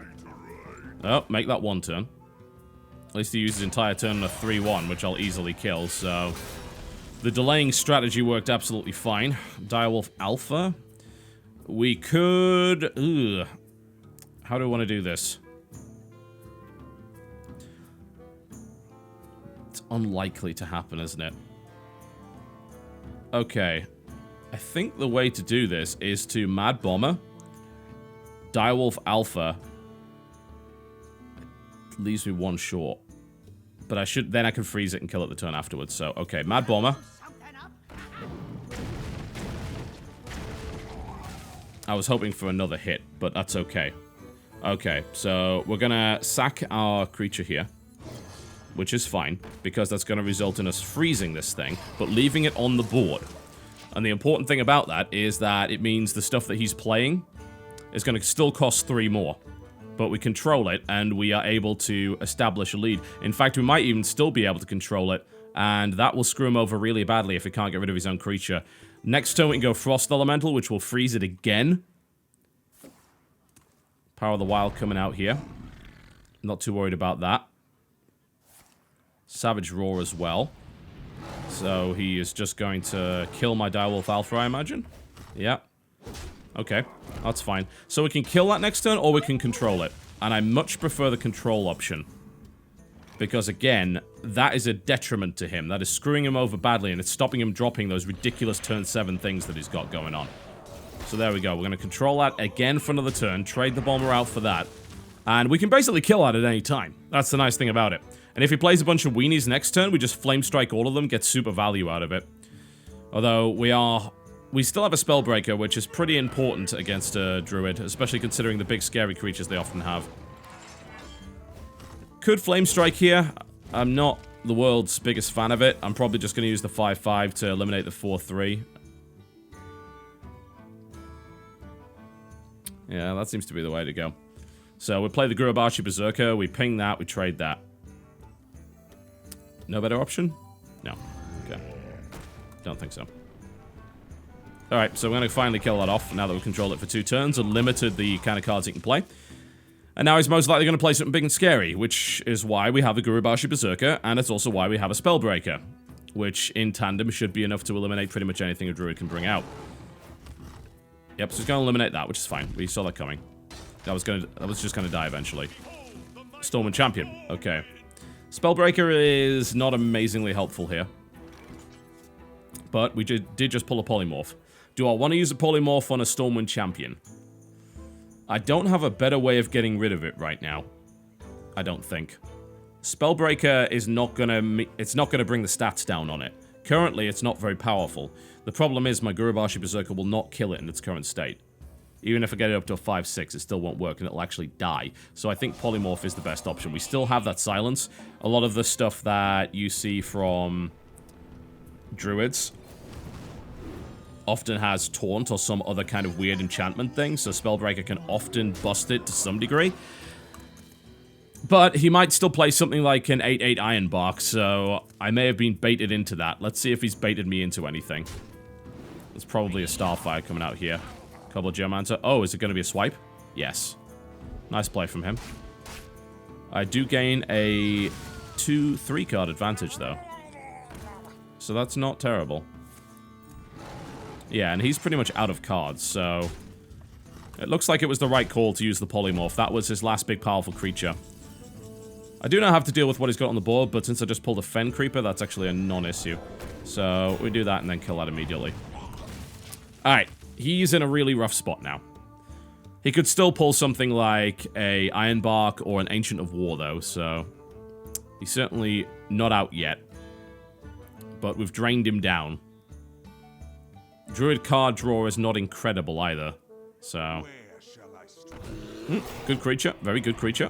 Oh, make that 1 turn. At least he used his entire turn on a 3-1, which I'll easily kill, so... The delaying strategy worked absolutely fine. Direwolf Alpha. We could... Ugh. How do I want to do this? It's unlikely to happen, isn't it? Okay. I think the way to do this is to Mad Bomber, Direwolf Alpha. It leaves me 1 short. But I should... Then I can freeze it and kill it the turn afterwards. So, okay. Mad Bomber. I was hoping for another hit, but that's okay. Okay, so we're gonna sack our creature here. Which is fine, because that's gonna result in us freezing this thing, but leaving it on the board. And the important thing about that is that it means the stuff that he's playing is going to still cost 3 more. but we control it, and we are able to establish a lead. In fact, we might even still be able to control it, and that will screw him over really badly if he can't get rid of his own creature. Next turn, we can go Frost Elemental, which will freeze it again. Power of the Wild coming out here. Not too worried about that. Savage Roar as well. So he is just going to kill my Direwolf Alpha, I imagine. Yeah. Okay, that's fine. So we can kill that next turn, or we can control it. And I much prefer the control option. Because, again, that is a detriment to him. That is screwing him over badly, and it's stopping him dropping those ridiculous turn 7 things that he's got going on. So there we go. We're going to control that again for another turn. Trade the Bomber out for that. And we can basically kill that at any time. That's the nice thing about it. And if he plays a bunch of weenies next turn, we just Flame Strike all of them, get super value out of it. Although, we still have a Spellbreaker, which is pretty important against a Druid, especially considering the big scary creatures they often have. Could Flame Strike here. I'm not the world's biggest fan of it. I'm probably just going to use the 5/5 to eliminate the 4/3. Yeah, that seems to be the way to go. So we play the Gurubashi Berserker, we ping that, we trade that. No better option? No. Okay. Don't think so. Alright, so we're going to finally kill that off now that we've controlled it for 2 turns and limited the kind of cards he can play. And now he's most likely going to play something big and scary, which is why we have the Gurubashi Berserker, and it's also why we have a Spellbreaker, which in tandem should be enough to eliminate pretty much anything a Druid can bring out. Yep, so he's going to eliminate that, which is fine. We saw that coming. That was just going to die eventually. Stormwind Champion. Okay. Spellbreaker is not amazingly helpful here. But we did just pull a Polymorph. Do I want to use a Polymorph on a Stormwind Champion? I don't have a better way of getting rid of it right now. I don't think. Spellbreaker is not going to... It's not going to bring the stats down on it. Currently, it's not very powerful. The problem is my Gurubashi Berserker will not kill it in its current state. Even if I get it up to a 5/6, it still won't work, and it'll actually die. So I think Polymorph is the best option. We still have that silence. A lot of the stuff that you see from Druids often has Taunt or some other kind of weird enchantment thing, so Spellbreaker can often bust it to some degree. But he might still play something like an 8/8 Ironbark, so I may have been baited into that. Let's see if he's baited me into anything. There's probably a Starfire coming out here. Couple of Geomancer. Oh, is it going to be a swipe? Yes. Nice play from him. I do gain a 2/3 card advantage, though. So that's not terrible. Yeah, and he's pretty much out of cards, so... It looks like it was the right call to use the Polymorph. That was his last big powerful creature. I do not have to deal with what he's got on the board, but since I just pulled a Fen Creeper, that's actually a non-issue. So we do that and then kill that immediately. Alright, he's in a really rough spot now. He could still pull something like a Ironbark or an Ancient of War, though, so... He's certainly not out yet. But we've drained him down. Druid card draw is not incredible either. So... good creature. Very good creature.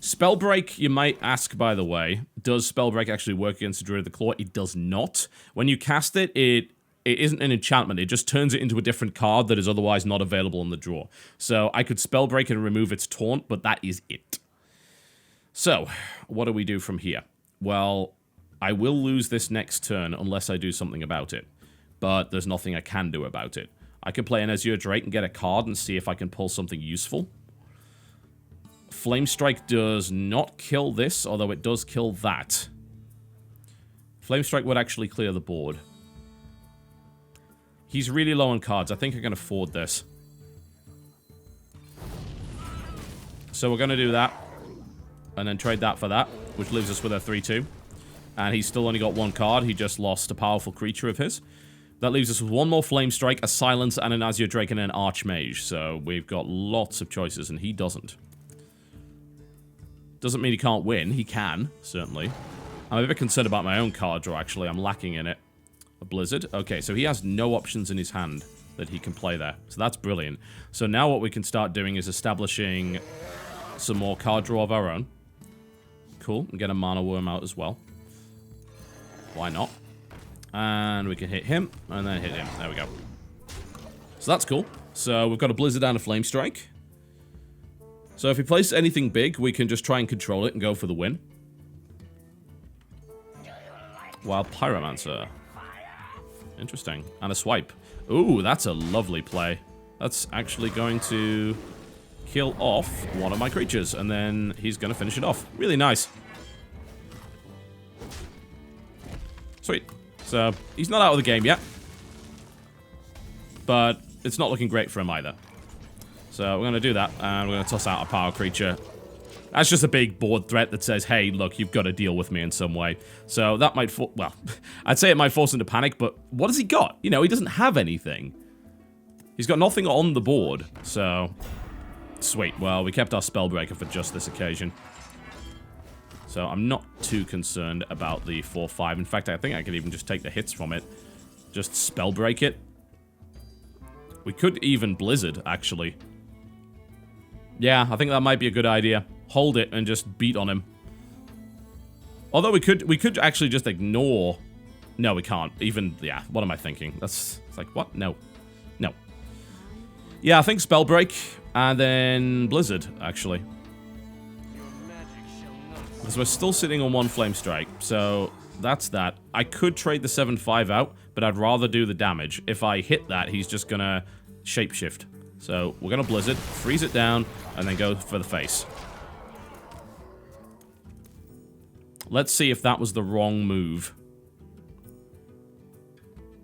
Spellbreak, you might ask, by the way. Does Spellbreak actually work against the Druid of the Claw? It does not. When you cast it, it isn't an enchantment. It just turns it into a different card that is otherwise not available in the draw. So I could Spellbreak and remove its taunt, but that is it. So, what do we do from here? Well, I will lose this next turn unless I do something about it. But there's nothing I can do about it. I can play an Azure Drake and get a card and see if I can pull something useful. Flame Strike does not kill this, although it does kill that. Flame Strike would actually clear the board. He's really low on cards. I think I can afford this. So we're going to do that. And then trade that for that, which leaves us with a 3/2. And he's still only got one card. He just lost a powerful creature of his. That leaves us with one more Flame Strike, a Silence, and an Azure Drake, and an Archmage. So we've got lots of choices, and he doesn't. Doesn't mean he can't win. He can, certainly. I'm a bit concerned about my own card draw, actually. I'm lacking in it. A Blizzard. Okay, so he has no options in his hand that he can play there. So that's brilliant. So now what we can start doing is establishing some more card draw of our own. Cool. And get a Mana Worm out as well. Why not? And we can hit him, and then hit him. There we go. So that's cool. So we've got a Blizzard and a Flame Strike. So if he plays anything big, we can just try and control it and go for the win. Wild Pyromancer. Interesting. And a swipe. Ooh, that's a lovely play. That's actually going to kill off one of my creatures, and then he's going to finish it off. Really nice. Sweet. So, he's not out of the game yet. But it's not looking great for him either. So, we're going to do that, and we're going to toss out a power creature. That's just a big board threat that says, hey, look, you've got to deal with me in some way. So, that might, well, I'd say it might force him to panic, but what has he got? You know, he doesn't have anything. He's got nothing on the board, so... Sweet. Well, we kept our Spellbreaker for just this occasion. So I'm not too concerned about the 4-5. In fact, I think I could even just take the hits from it. Just Spellbreak it. We could even Blizzard, actually. Yeah, I think that might be a good idea. Hold it and just beat on him. Although we could actually just ignore... No, we can't. Even, yeah, what am I thinking? That's, it's like, what? No. No. Yeah, I think Spellbreak, and then Blizzard, actually. Because we're still sitting on one Flame Strike, so that's that. I could trade the 7-5 out, but I'd rather do the damage. If I hit that, he's just gonna shapeshift. So we're gonna Blizzard, freeze it down, and then go for the face. Let's see if that was the wrong move.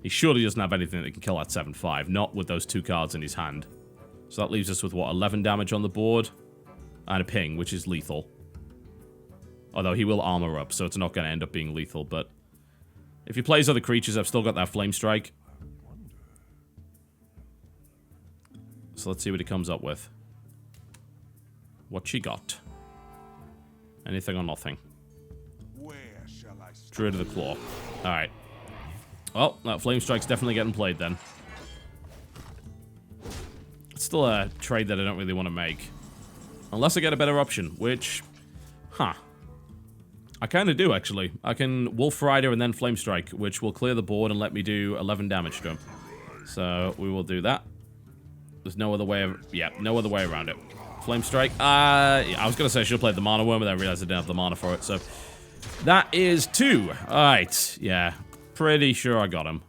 He surely doesn't have anything that can kill that 7-5, not with those two cards in his hand. So that leaves us with, what, 11 damage on the board? And a ping, which is lethal. Although he will armor up, so it's not going to end up being lethal, but... If he plays other creatures, I've still got that Flame Strike. So let's see what he comes up with. What she got? Anything or nothing? Druid of the Claw. Alright. Well, that Flame Strike's definitely getting played then. It's still a trade that I don't really want to make. Unless I get a better option, which... Huh. I kind of do, actually. I can Wolf Rider and then Flame Strike, which will clear the board and let me do 11 damage to him. So, we will do that. There's no other way... Yeah, no other way around it. Flame Strike. Yeah, I was going to say I should have played the Mana Worm, but then I realized I didn't have the mana for it, so... That is 2. Alright, yeah. Pretty sure I got him.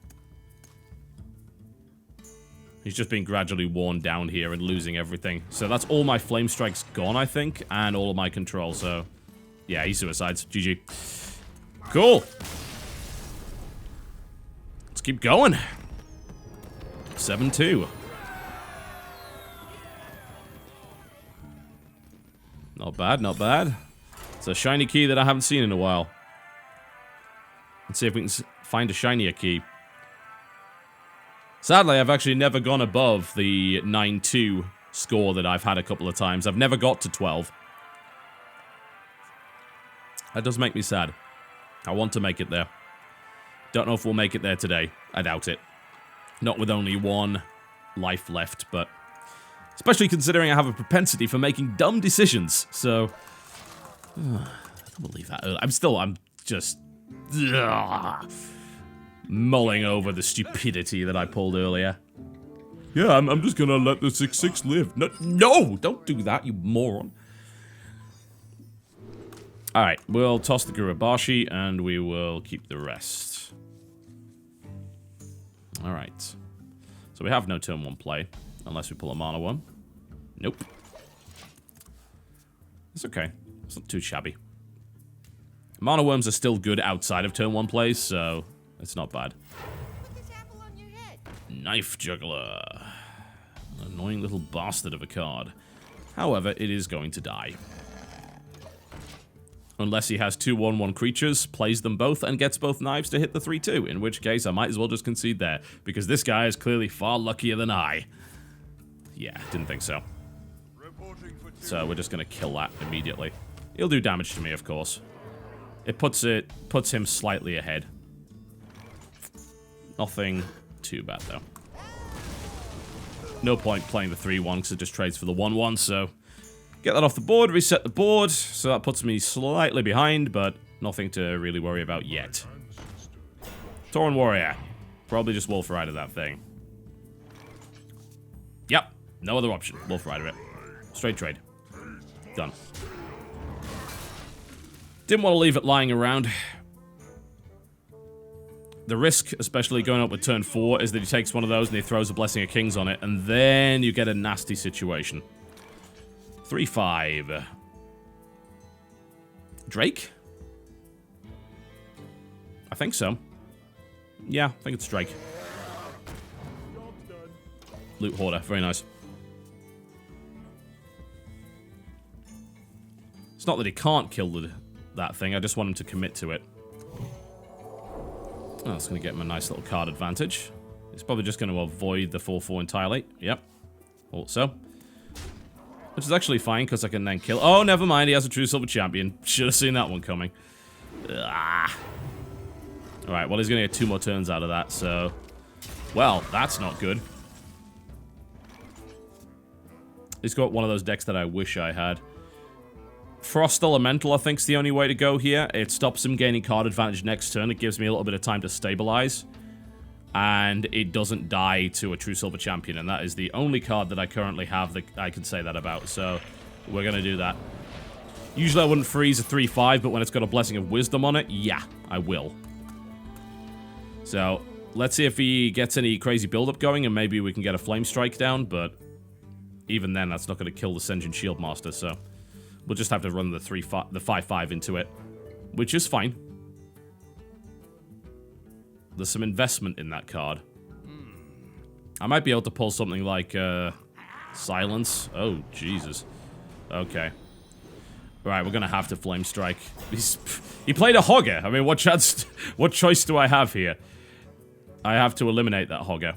He's just been gradually worn down here and losing everything. So that's all my Flame Strikes gone, I think, and all of my control, so... Yeah, he suicides. GG. Cool. Let's keep going. 7-2. Not bad, not bad. It's a shiny key that I haven't seen in a while. Let's see if we can find a shinier key. Sadly, I've actually never gone above the 9-2 score that I've had a couple of times. I've never got to 12. That does make me sad. I want to make it there. Don't know if we'll make it there today. I doubt it. Not with only one life left, but... Especially considering I have a propensity for making dumb decisions, so... I don't believe that. I'm just... mulling over the stupidity that I pulled earlier. Yeah, I'm just gonna let the 6-6 live. No! Don't do that, you moron. Alright, we'll toss the Gurubashi, and we will keep the rest. Alright. So we have no turn 1 play, unless we pull a Mana Worm. Nope. It's okay. It's not too shabby. Mana Worms are still good outside of turn 1 plays, so it's not bad. Knife Juggler. An annoying little bastard of a card. However, it is going to die. Unless he has 2 1/1 creatures, plays them both, and gets both knives to hit the 3-2, in which case I might as well just concede there, because this guy is clearly far luckier than I. Yeah, didn't think so. So we're just going to kill that immediately. He'll do damage to me, of course. It puts him slightly ahead. Nothing too bad, though. No point playing the 3-1, because it just trades for the 1-1, so... Get that off the board, reset the board, so that puts me slightly behind, but nothing to really worry about yet. Tauren Warrior. Probably just Wolf Rider that thing. Yep, no other option. Wolf Rider it. Straight trade. Done. Didn't want to leave it lying around. The risk, especially going up with turn 4, is that he takes one of those and he throws a Blessing of Kings on it, and then you get a nasty situation. 3-5. Drake? I think so. Yeah, I think it's Drake. Loot Hoarder, very nice. It's not that he can't kill that thing, I just want him to commit to it. Oh, that's going to get him a nice little card advantage. He's probably just going to avoid the 4-4 entirely. Yep. Also. Which is actually fine, because I can then kill... Oh, never mind, he has a True Silver Champion. Should have seen that one coming. Ah. Alright, well, he's going to get 2 more turns out of that, so... Well, that's not good. He's got one of those decks that I wish I had. Frost Elemental, I think, is the only way to go here. It stops him gaining card advantage next turn. It gives me a little bit of time to stabilize. And it doesn't die to a True Silver Champion. And that is the only card that I currently have that I can say that about. So, we're going to do that. Usually I wouldn't freeze a 3-5, but when it's got a Blessing of Wisdom on it, yeah, I will. So, let's see if he gets any crazy build-up going, and maybe we can get a Flame Strike down, but even then, that's not going to kill the Sen'jin Shieldmaster, so... We'll just have to run the 5-5 into it, which is fine. There's some investment in that card. I might be able to pull something like Silence. Oh, Jesus. Okay. Right, we're gonna have to Flame Strike. He played a Hogger. I mean, what choice do I have here? I have to eliminate that Hogger.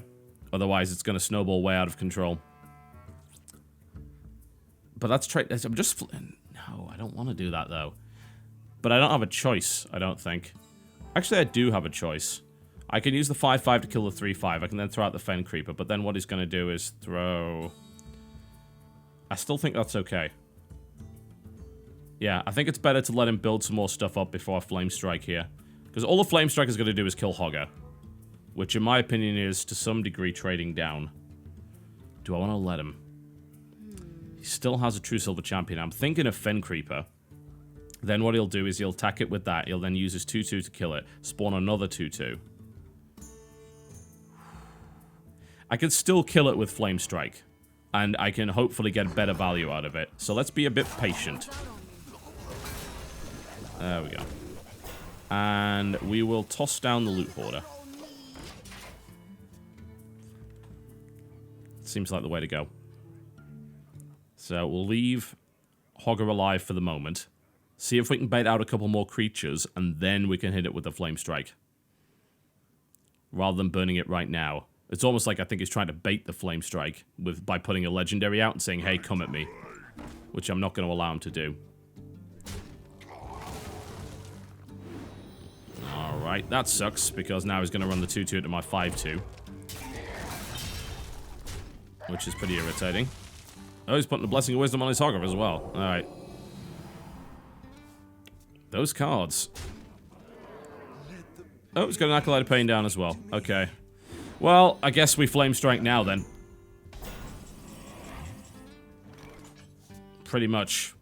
Otherwise, it's gonna snowball way out of control. But that's I'm just... No, I don't want to do that, though. But I don't have a choice, I don't think. Actually, I do have a choice. I can use the 5-5 to kill the 3-5. I can then throw out the Fen Creeper. But then what he's going to do is throw... I still think that's okay. Yeah, I think it's better to let him build some more stuff up before I Flame Strike here. Because all the Flame Strike is going to do is kill Hogger. Which, in my opinion, is, to some degree, trading down. Do I want to let him? He still has a True Silver Champion. I'm thinking of Fen Creeper. Then what he'll do is he'll attack it with that. He'll then use his 2-2 to kill it. Spawn another 2-2. I can still kill it with Flame Strike. And I can hopefully get better value out of it. So let's be a bit patient. There we go. And we will toss down the Loot Hoarder. Seems like the way to go. So we'll leave Hogger alive for the moment. See if we can bait out a couple more creatures, and then we can hit it with the Flame Strike. Rather than burning it right now. It's almost like I think he's trying to bait the Flame Strike by putting a Legendary out and saying, hey, come at me. Which I'm not going to allow him to do. Alright, that sucks, because now he's going to run the 2-2 into my 5-2. Which is pretty irritating. Oh, he's putting the Blessing of Wisdom on his Hogger as well. Alright. Those cards. Oh, he's got an Acolyte of Pain down as well. Okay. Well, I guess we Flame Strike now then. Pretty much.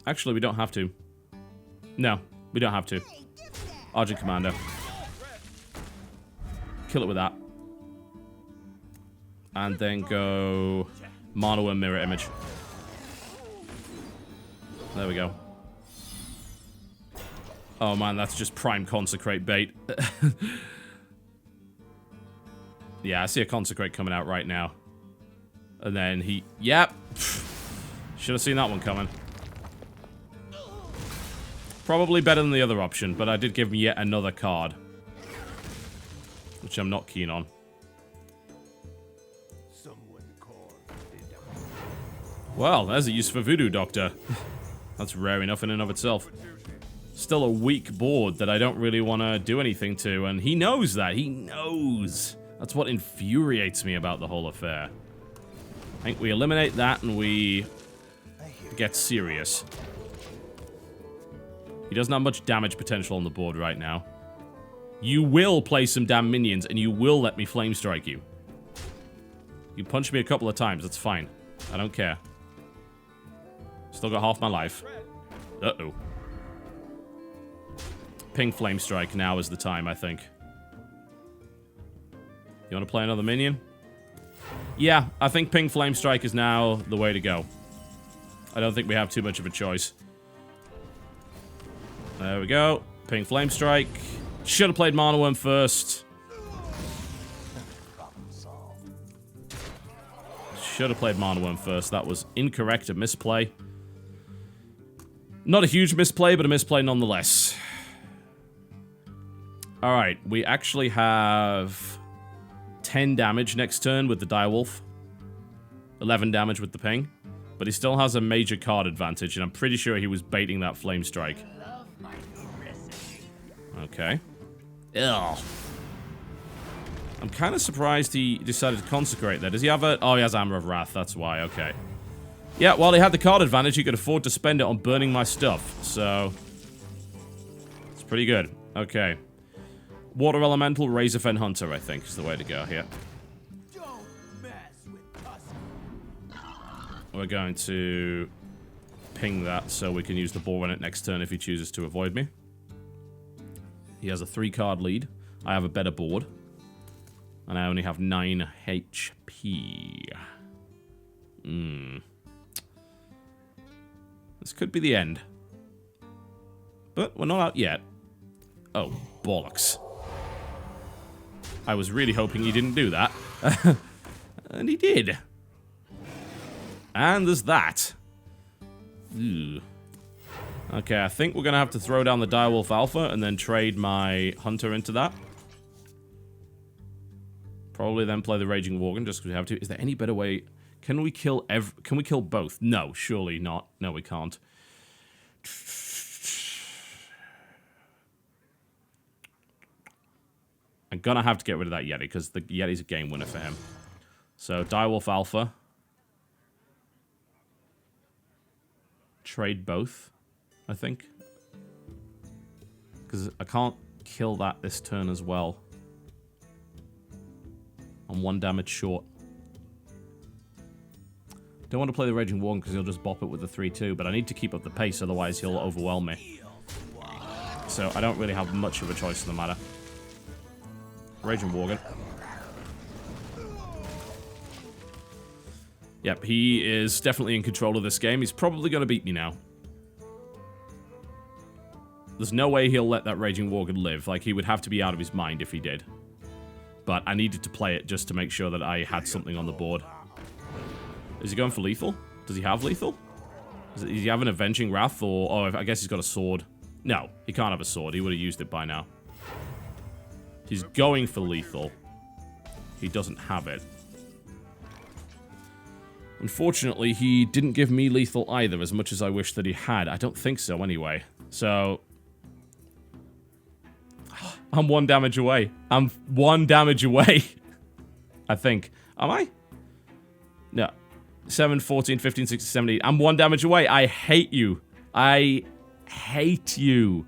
Actually, we don't have to. No, we don't have to. Argent Commando. Kill it with that. And then go... Mono and Mirror Image. There we go. Oh man, that's just prime Consecrate bait. Yeah, I see a Consecrate coming out right now. And then he... Yep! Should have seen that one coming. Probably better than the other option, but I did give him yet another card. Which I'm not keen on. Well, there's a use for Voodoo Doctor. That's rare enough in and of itself. Still a weak board that I don't really want to do anything to, and he knows that. He knows. That's what infuriates me about the whole affair. I think we eliminate that and we get serious. He doesn't have much damage potential on the board right now. You will play some damn minions, and you will let me Flame Strike you. You punched me a couple of times, that's fine. I don't care. Still got half my life. Uh-oh. Ping Flame Strike. Now is the time, I think. You want to play another minion? Yeah, I think Ping Flame Strike is now the way to go. I don't think we have too much of a choice. There we go. Ping Flame Strike. Should have played Mana Worm first. Should have played Mana Worm first. That was incorrect. A misplay. Not a huge misplay, but a misplay nonetheless. Alright, we actually have 10 damage next turn with the Direwolf. 11 damage with the ping. But he still has a major card advantage, and I'm pretty sure he was baiting that Flame Strike. Okay. Ugh. I'm kind of surprised he decided to consecrate there. Does he have a... Oh, he has Hammer of Wrath. That's why. Okay. Yeah, while he had the card advantage, he could afford to spend it on burning my stuff. So... it's pretty good. Okay. Water Elemental, Razorfen Hunter, I think, is the way to go here. We're going to ping that so we can use the ball on it next turn if he chooses to avoid me. He has a 3-card lead. I have a better board. And I only have 9 HP. This could be the end. But we're not out yet. Oh, bollocks. I was really hoping he didn't do that. And he did. And there's that. Ew. Okay, I think we're going to have to throw down the Direwolf Alpha and then trade my Hunter into that. Probably then play the Raging Worgen just because we have to. Is there any better way? Can we kill both? No, surely not. No, we can't. I'm going to have to get rid of that Yeti because the Yeti's a game winner for him. So, Direwolf Alpha. Trade both, I think. Because I can't kill that this turn as well. I'm 1 damage short. Don't want to play the Raging Worgen because he'll just bop it with the 3-2, but I need to keep up the pace, otherwise he'll overwhelm me. So I don't really have much of a choice in the matter. Raging Worgen. Yep, he is definitely in control of this game. He's probably going to beat me now. There's no way he'll let that Raging Worgen live. Like, he would have to be out of his mind if he did. But I needed to play it just to make sure that I had something on the board. Is he going for lethal? Does he have lethal? Does he have an Avenging Wrath? Or... oh, I guess he's got a sword. No, he can't have a sword. He would have used it by now. He's going for lethal. He doesn't have it. Unfortunately, he didn't give me lethal either, as much as I wish that he had. I don't think so, anyway. So... I'm 1 damage away. I'm 1 damage away. I think. Am I? No. 7, 14, 15, 16, 17. I'm 1 damage away. I hate you. I hate you.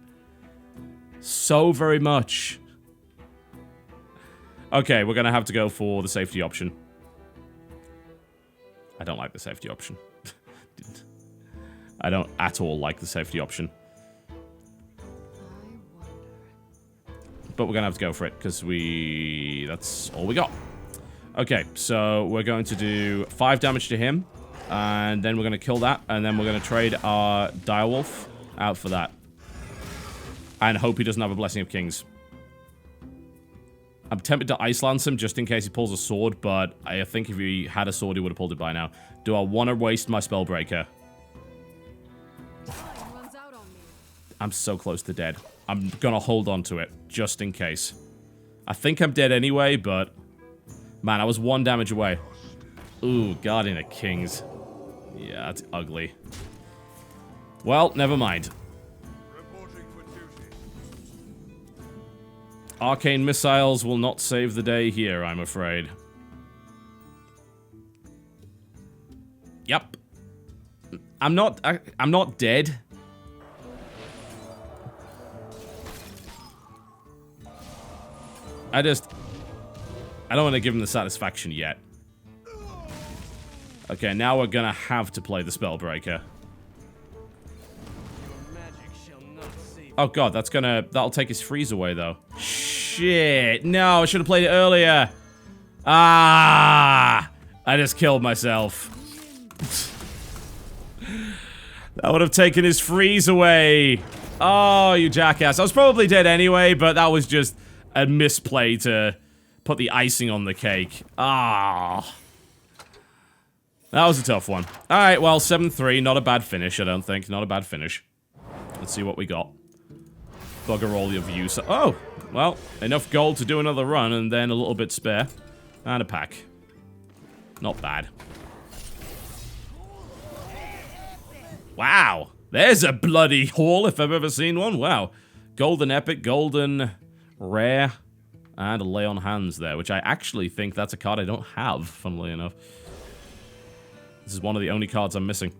So very much. Okay, we're going to have to go for the safety option. I don't like the safety option. I don't at all like the safety option. But we're going to have to go for it, because that's all we got. Okay, so we're going to do 5 damage to him, and then we're going to kill that, and then we're going to trade our Direwolf out for that. And hope he doesn't have a Blessing of Kings. I'm tempted to Ice Lance him just in case he pulls a sword, but I think if he had a sword, he would have pulled it by now. Do I want to waste my Spellbreaker? I'm so close to dead. I'm gonna hold on to it, just in case. I think I'm dead anyway, but... man, I was 1 damage away. Ooh, Guardian of Kings. Yeah, that's ugly. Well, never mind. Arcane Missiles will not save the day here, I'm afraid. Yep. I'm not dead. I don't want to give him the satisfaction yet. Okay, now we're gonna have to play the Spellbreaker. Oh god, that'll take his freeze away though. Shit, no, I should have played it earlier. Ah, I just killed myself. That would have taken his freeze away. Oh, you jackass. I was probably dead anyway, but that was just a misplay to put the icing on the cake. Ah. That was a tough one. Alright, well, 7-3. Not a bad finish, I don't think. Not a bad finish. Let's see what we got. Bugger all your views. Oh, well, enough gold to do another run, and then a little bit spare. And a pack. Not bad. Wow. There's a bloody haul if I've ever seen one. Wow. Golden epic, golden rare, and a lay on hands there, which I actually think that's a card I don't have, funnily enough. This is one of the only cards I'm missing.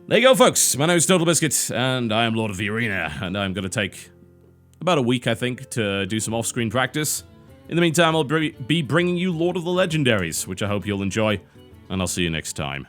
There you go, folks. My name is TotalBiscuit, and I am Lord of the Arena, and I'm going to take about a week, I think, to do some off-screen practice. In the meantime, I'll be bringing you Lord of the Legendaries, which I hope you'll enjoy, and I'll see you next time.